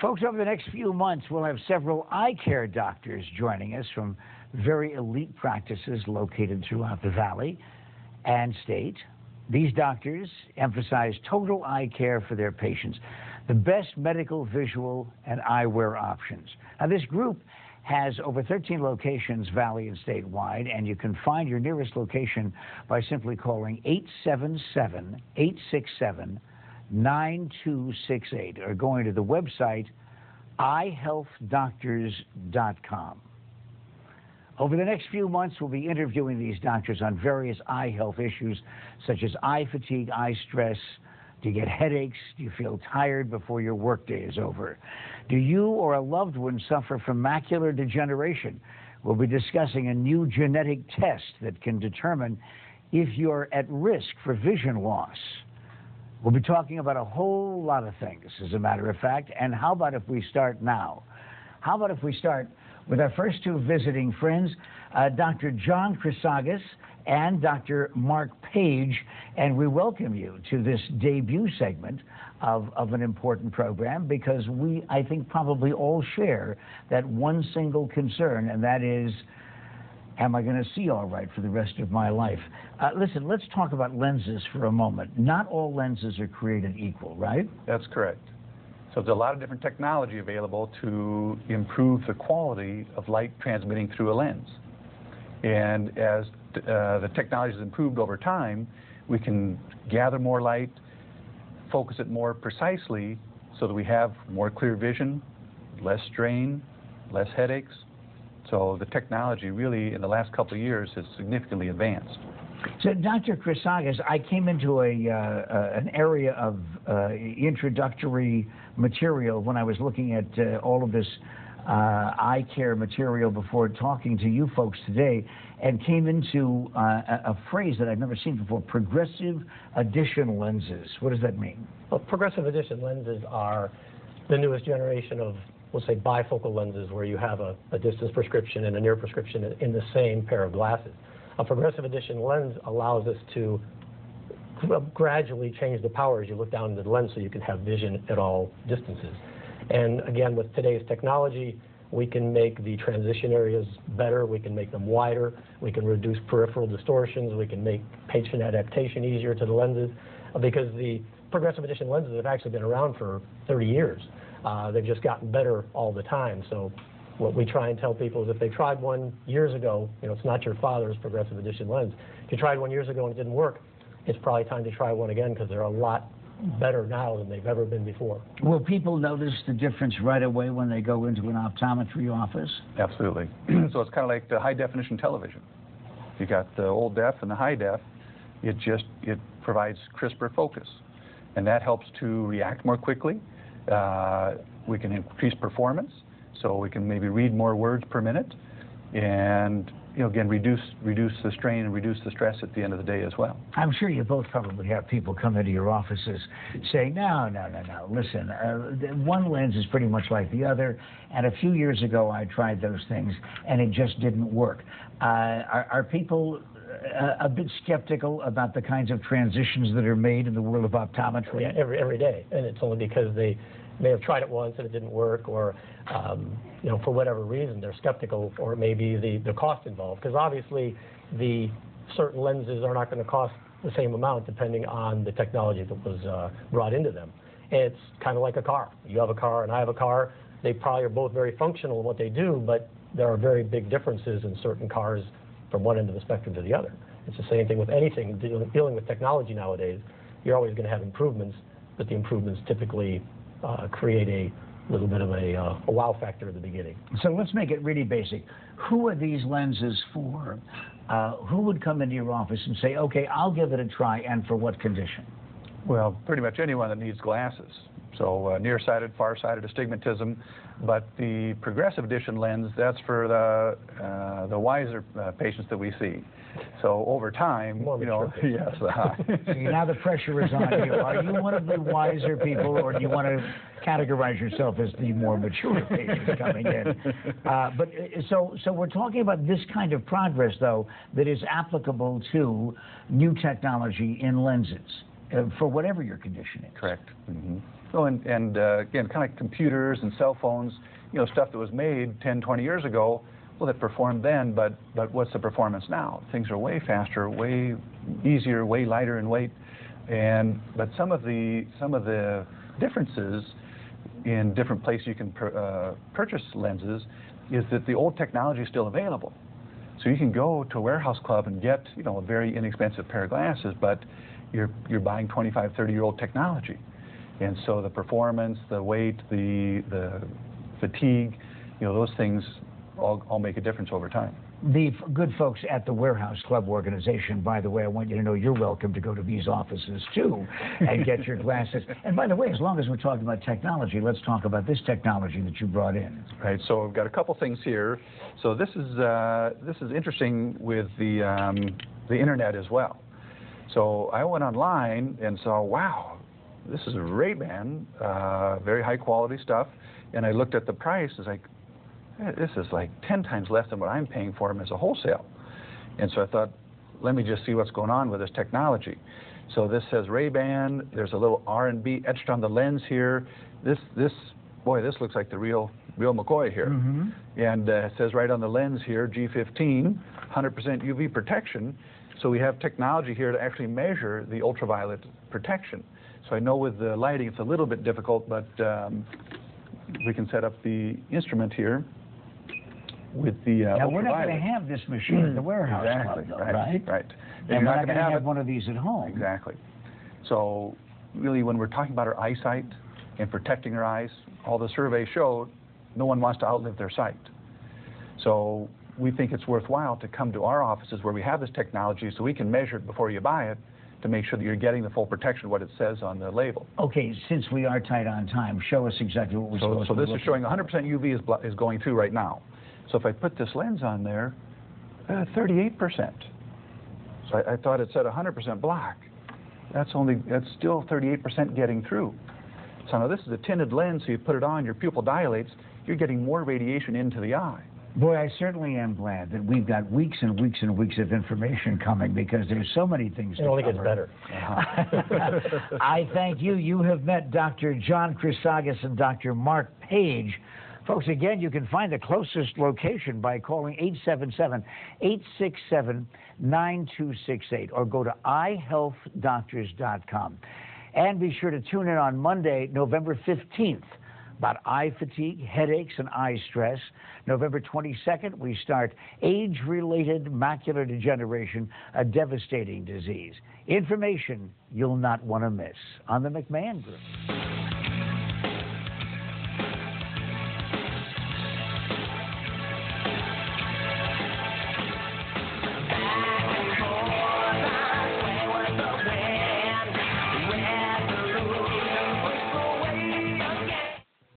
Folks, over the next few months, we'll have several eye care doctors joining us from very elite practices located throughout the Valley and state. These doctors emphasize total eye care for their patients, the best medical, visual, and eyewear options. Now, this group has over 13 locations, Valley and statewide, and you can find your nearest location by simply calling 877-867-9268 or going to the website eyehealthdoctors.com. Over the next few months, we'll be interviewing these doctors on various eye health issues such as eye fatigue, eye stress. Do you get headaches? Do you feel tired before your workday is over? Do you or a loved one suffer from macular degeneration? We'll be discussing a new genetic test that can determine if you're at risk for vision loss. We'll be talking about a whole lot of things, as a matter of fact. And how about if we start now? How about if we start with our first two visiting friends, Dr. John Chrisagis and Dr. Mark Page, and we welcome you to this debut segment of an important program because we, I think, probably all share that one single concern, and that is, am I going to see all right for the rest of my life? Listen, let's talk about lenses for a moment. Not all lenses are created equal, right? That's correct. So there's a lot of different technology available to improve the quality of light transmitting through a lens. And as the technology has improved over time, we can gather more light, focus it more precisely so that we have more clear vision, less strain, less headaches. So the technology really in the last couple of years has significantly advanced. So, Dr. Chrisagis, I came into an area of introductory material when I was looking at all of this eye care material before talking to you folks today, and came into a phrase that I've never seen before, progressive addition lenses. What does that mean? Well, progressive addition lenses are the newest generation of, we'll say, bifocal lenses where you have a distance prescription and a near prescription in the same pair of glasses. A progressive addition lens allows us to gradually change the power as you look down into the lens so you can have vision at all distances. And again, with today's technology, we can make the transition areas better, we can make them wider, we can reduce peripheral distortions, we can make patient adaptation easier to the lenses, because the progressive addition lenses have actually been around for 30 years. They've just gotten better all the time. So what we try and tell people is if they tried one years ago, you know, it's not your father's progressive addition lens. If you tried one years ago and it didn't work, it's probably time to try one again because they're a lot better now than they've ever been before. Will people notice the difference right away when they go into an optometry office? Absolutely. So it's kind of like the high definition television. You got the old def and the high def. It provides crisper focus, and that helps to react more quickly. We can increase performance, so we can maybe read more words per minute, and again, reduce the strain and reduce the stress at the end of the day as well. I'm sure you both probably have people come into your offices saying, no, listen, one lens is pretty much like the other, and a few years ago I tried those things, and it just didn't work. Are people a bit skeptical about the kinds of transitions that are made in the world of optometry? Yeah, every day, and it's only because they may have tried it once and it didn't work, or for whatever reason they're skeptical, or maybe the cost involved, because obviously the certain lenses are not going to cost the same amount depending on the technology that was brought into them. It's kind of like a car. You have a car and I have a car. They probably are both very functional in what they do, but there are very big differences in certain cars from one end of the spectrum to the other. It's the same thing with anything dealing with technology nowadays. You're always going to have improvements, but the improvements typically create a little bit of a wow factor at the beginning. So let's make it really basic. Who are these lenses for? Who would come into your office and say, okay, I'll give it a try, and for what condition? Well, pretty much anyone that needs glasses. So nearsighted, farsighted, astigmatism. But the progressive addition lens, that's for the wiser patients that we see. So over time, yes. See, now the pressure is on you. Are you one of the wiser people, or do you want to categorize yourself as the more mature patient coming in? So we're talking about this kind of progress, though, that is applicable to new technology in lenses. for whatever your condition is. Correct. Mm-hmm. So, again, kind of like computers and cell phones, stuff that was made 10, 20 years ago, well, that performed then, but what's the performance now? Things are way faster, way easier, way lighter in weight, but some of the differences in different places you can purchase lenses is that the old technology is still available. So you can go to a warehouse club and get, a very inexpensive pair of glasses, but you're buying 25, 30-year-old technology. And so the performance, the weight, the fatigue, those things all make a difference over time. The good folks at the Warehouse Club organization, by the way, I want you to know you're welcome to go to these offices too and get your glasses. And by the way, as long as we're talking about technology, let's talk about this technology that you brought in. Right. So I've got a couple things here. So this is interesting with the internet as well. So I went online and saw, wow, this is a Ray-Ban, very high quality stuff. And I looked at the price. It's like, this is like 10 times less than what I'm paying for them as a wholesale. And so I thought, let me just see what's going on with this technology. So this says Ray-Ban. There's a little R&B etched on the lens here. This looks like the real McCoy here. Mm-hmm. And it says right on the lens here, G15, 100% UV protection. So we have technology here to actually measure the ultraviolet protection. So I know with the lighting it's a little bit difficult, but we can set up the instrument here with the now, we're not going to have this machine at the warehouse club, though, right? Right. And we're not going to have one of these at home. Exactly. So really, when we're talking about our eyesight and protecting our eyes, all the surveys show no one wants to outlive their sight. So we think it's worthwhile to come to our offices where we have this technology so we can measure it before you buy it to make sure that you're getting the full protection of what it says on the label. Okay, since we are tight on time, show us exactly what we're supposed to look at. So this is showing 100% UV is going through right now. So if I put this lens on there, 38%. So I thought it said 100% black. That's still 38% getting through. So now this is a tinted lens, so you put it on, your pupil dilates, you're getting more radiation into the eye. Boy, I certainly am glad that we've got weeks and weeks and weeks of information coming because there's so many things to cover. It only gets better. I thank you. You have met Dr. John Chrisagis and Dr. Mark Page. Folks, again, you can find the closest location by calling 877-867-9268 or go to eyehealthdoctors.com. And be sure to tune in on Monday, November 15th, about eye fatigue, headaches, and eye stress. November 22nd, we start age-related macular degeneration, a devastating disease. Information you'll not want to miss on the McMahon Group.